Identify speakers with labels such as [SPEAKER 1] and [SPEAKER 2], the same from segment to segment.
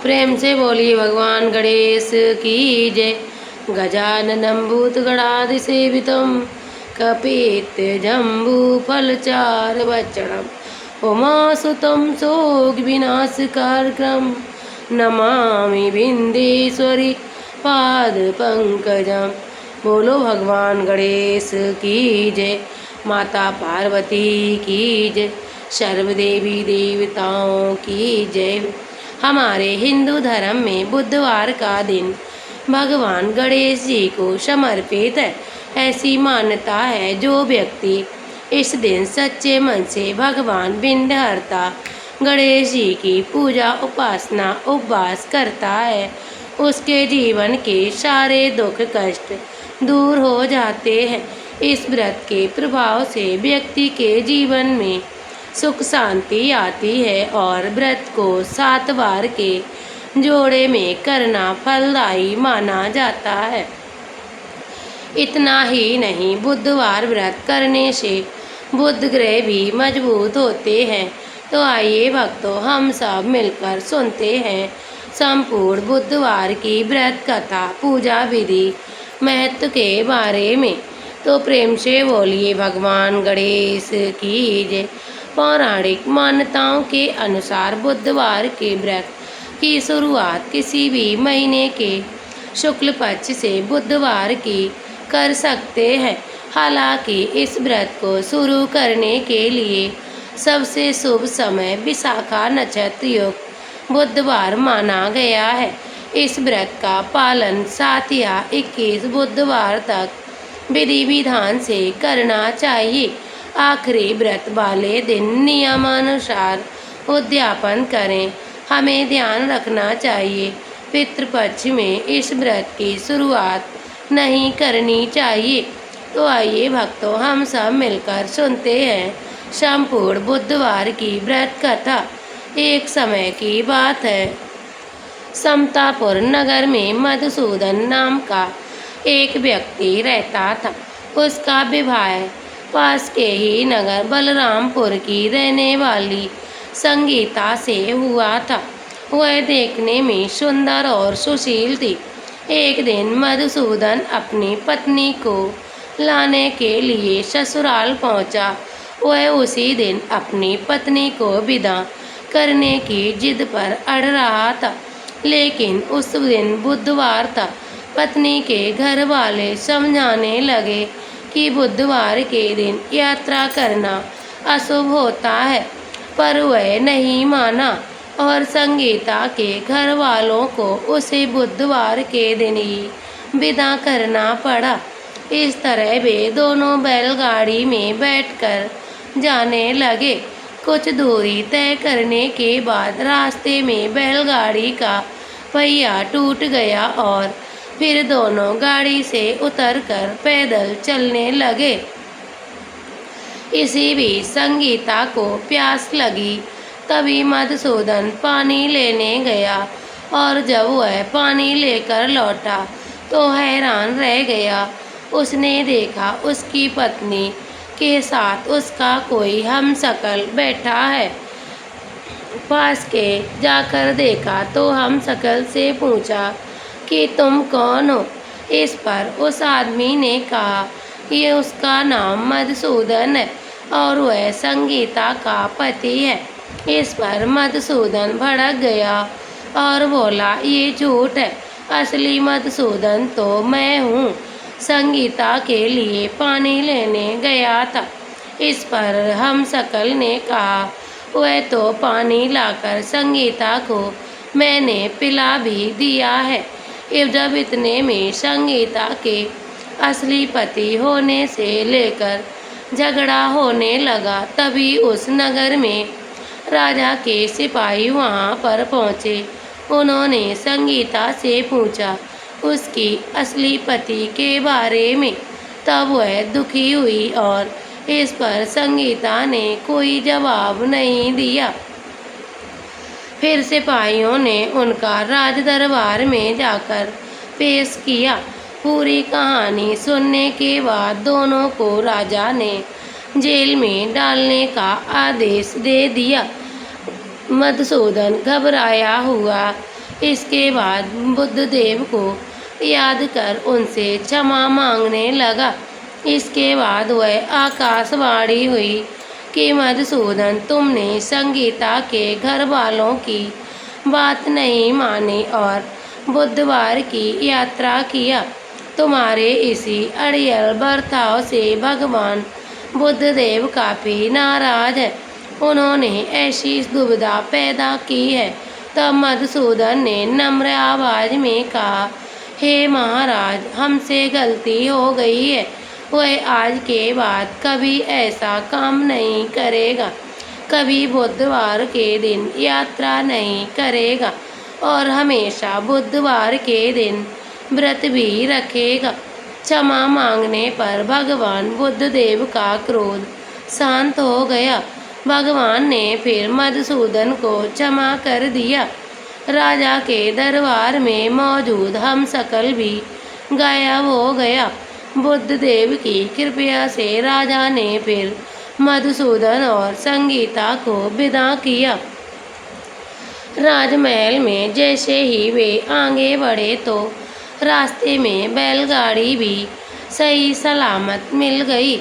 [SPEAKER 1] प्रेम से बोलिए भगवान गणेश की जय। गजाननं भूतगणाधिसेवितं कपित्थजम्बूफलचारुभक्षणं उमासुतं शोकविनाशकारकं नमामि विंध्येश्वरी पादपंकजं। बोलो भगवान गणेश की जय। माता पार्वती की जय। सर्वदेवी देवताओं की जय। हमारे हिंदू धर्म में बुधवार का दिन भगवान गणेश जी को समर्पित है। ऐसी मान्यता है जो व्यक्ति इस दिन सच्चे मन से भगवान विघ्नहर्ता गणेश जी की पूजा उपासना उपवास करता है, उसके जीवन के सारे दुख कष्ट दूर हो जाते हैं। इस व्रत के प्रभाव से व्यक्ति के जीवन में सुख शांति आती है और व्रत को 7 बार के जोड़े में करना फलदायी माना जाता है। इतना ही नहीं, बुधवार व्रत करने से बुध ग्रह भी मजबूत होते हैं। तो आइए भक्तों, हम सब मिलकर सुनते हैं संपूर्ण बुधवार की व्रत कथा, पूजा विधि, महत्व के बारे में। तो प्रेम से बोलिए भगवान गणेश की जय। पौराणिक मान्यताओं के अनुसार बुधवार के व्रत की शुरुआत किसी भी महीने के शुक्ल पक्ष से बुधवार की कर सकते हैं। हालांकि इस व्रत को शुरू करने के लिए सबसे शुभ समय विशाखा नक्षत्र युक्त बुधवार माना गया है। इस व्रत का पालन 7 या 21 बुधवार तक विधि विधान से करना चाहिए। आखिरी व्रत वाले दिन नियमानुसार उद्यापन करें। हमें ध्यान रखना चाहिए, पितृपक्ष में इस व्रत की शुरुआत नहीं करनी चाहिए। तो आइए भक्तों, हम सब मिलकर सुनते हैं संपूर्ण बुधवार की व्रत कथा। एक समय की बात है, समतापुर नगर में मधुसूदन नाम का एक व्यक्ति रहता था। उसका विवाह पास के ही नगर बलरामपुर की रहने वाली संगीता से हुआ था। वह देखने में सुंदर और सुशील थी। एक दिन मधुसूदन अपनी पत्नी को लाने के लिए ससुराल पहुंचा। वह उसी दिन अपनी पत्नी को विदा करने की जिद पर अड़ रहा था, लेकिन उस दिन बुधवार था। पत्नी के घर वाले समझाने लगे कि बुधवार के दिन यात्रा करना अशुभ होता है, पर वह नहीं माना और संगीता के घर वालों को उसे बुधवार के दिन ही विदा करना पड़ा। इस तरह वे दोनों बैलगाड़ी में बैठकर जाने लगे। कुछ दूरी तय करने के बाद रास्ते में बैलगाड़ी का पहिया टूट गया और फिर दोनों गाड़ी से उतरकर पैदल चलने लगे। इसी बीच संगीता को प्यास लगी। तभी मधुसूदन पानी लेने गया और जब वह पानी लेकर लौटा तो हैरान रह गया। उसने देखा उसकी पत्नी के साथ उसका कोई हमशक्ल बैठा है। पास के जाकर देखा तो हमशक्ल से पूछा कि तुम कौन हो। इस पर उस आदमी ने कहा कि उसका नाम मधुसूदन है और वह संगीता का पति है। इस पर मधुसूदन भड़क गया और बोला, ये झूठ है, असली मधुसूदन तो मैं हूँ। संगीता के लिए पानी लेने गया था। इस पर हमशक्ल ने कहा, वह तो पानी लाकर संगीता को मैंने पिला भी दिया है। जब इतने में संगीता के असली पति होने से लेकर झगड़ा होने लगा। तभी उस नगर में राजा के सिपाही वहां पर पहुंचे। उन्होंने संगीता से पूछा उसकी असली पति के बारे में। तब वह दुखी हुई और इस पर संगीता ने कोई जवाब नहीं दिया। फिर सिपाहियों ने उनका राज दरबार में जाकर पेश किया। पूरी कहानी सुनने के बाद दोनों को राजा ने जेल में डालने का आदेश दे दिया। मधुसूदन घबराया हुआ इसके बाद बुद्धदेव को याद कर उनसे क्षमा मांगने लगा। इसके बाद वह आकाशवाणी हुई कि मधुसूदन, तुमने संगीता के घर वालों की बात नहीं मानी और बुधवार की यात्रा किया। तुम्हारे इसी अड़ियल बर्ताव से भगवान बुद्धदेव काफ़ी नाराज है। उन्होंने ऐसी दुविधा पैदा की है। तब मधुसूदन ने नम्र आवाज में कहा, हे महाराज, हमसे गलती हो गई है। वह आज के बाद कभी ऐसा काम नहीं करेगा, कभी बुधवार के दिन यात्रा नहीं करेगा और हमेशा बुधवार के दिन व्रत भी रखेगा। क्षमा मांगने पर भगवान बुद्धदेव का क्रोध शांत हो गया। भगवान ने फिर मधुसूदन को क्षमा कर दिया। राजा के दरबार में मौजूद हम सकल भी गायब हो गया। बुद्धदेव की कृपा से राजा ने फिर मधुसूदन और संगीता को विदा किया। राजमहल में जैसे ही वे आगे बढ़े तो रास्ते में बैलगाड़ी भी सही सलामत मिल गई।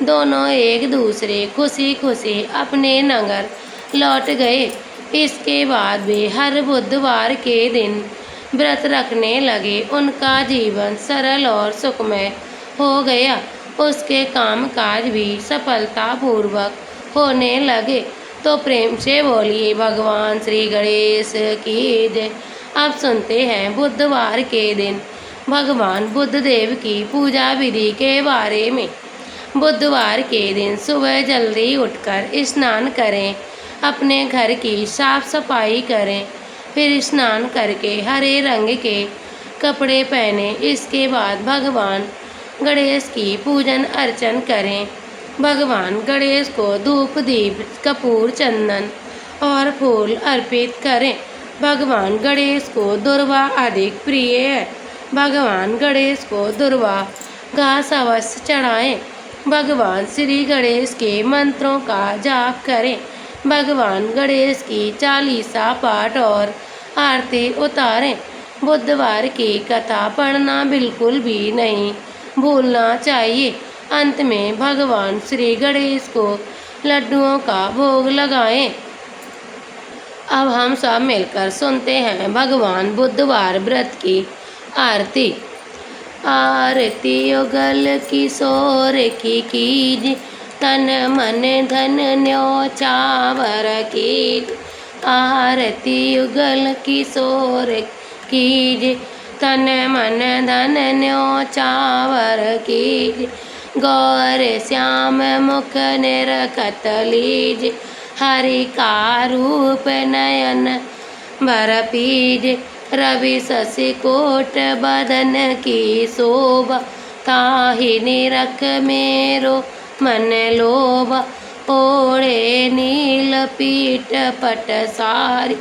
[SPEAKER 1] दोनों एक दूसरे खुशी खुशी अपने नगर लौट गए। इसके बाद वे हर बुधवार के दिन व्रत रखने लगे। उनका जीवन सरल और सुखमय हो गया। उसके कामकाज भी सफलतापूर्वक होने लगे। तो प्रेम से बोलिए भगवान श्री गणेश की जय। अब सुनते हैं बुधवार के दिन भगवान बुद्धदेव की पूजा विधि के बारे में। बुधवार के दिन सुबह जल्दी उठकर स्नान करें, अपने घर की साफ सफाई करें, फिर स्नान करके हरे रंग के कपड़े पहने। इसके बाद भगवान गणेश की पूजन अर्चन करें। भगवान गणेश को धूप दीप कपूर चंदन और फूल अर्पित करें। भगवान गणेश को दुर्वा अधिक प्रिय है। भगवान गणेश को दुर्वा घास अवश्य चढ़ाएं। भगवान श्री गणेश के मंत्रों का जाप करें। भगवान गणेश की चालीसा पाठ और आरती उतारें। बुधवार की कथा पढ़ना बिल्कुल भी नहीं भूलना चाहिए। अंत में भगवान श्री गणेश को लड्डुओं का भोग लगाएं। अब हम सब मिलकर सुनते हैं भगवान बुधवार व्रत की आरती। आरती युगल किशोर की कीज, तन मन धन न्योछावर कीज। आरती युगल किशोर कीज, तन मन धन न्योछावर कीज। गौर श्याम मुख निरखत लीज, हरि का रूप नयन भर पीज। रवि शशि कोट बदन की शोभा, ताहि निरख मेरो मन लोभा। ओढ़े नील पीठ पट सारी,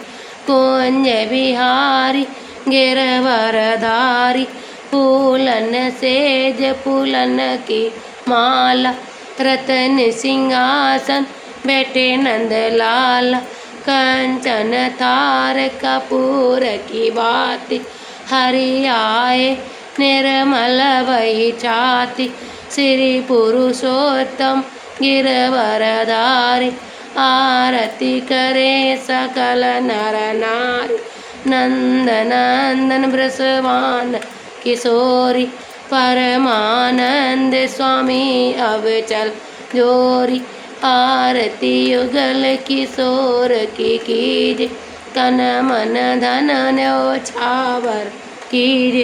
[SPEAKER 1] कुंज बिहारी गिरवरधारी। फूलन सेज फूलन की माला, रतन सिंहासन बैठे नंद लाला। कंचन थार कपूर की बाती, हरि आए निर्मल वही छाती। श्री पुरुषोत्तम गिरवरधारी, आरती करे सकल नर नारी। नंद नंदन ब्रसवान किशोरी, परमानंद स्वामी अवचल जोरी। आरती युगल किशोर की कीज, तन मन धन न्योछावर कीज।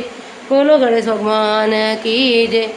[SPEAKER 1] बोलो गणेश भगवान की जय।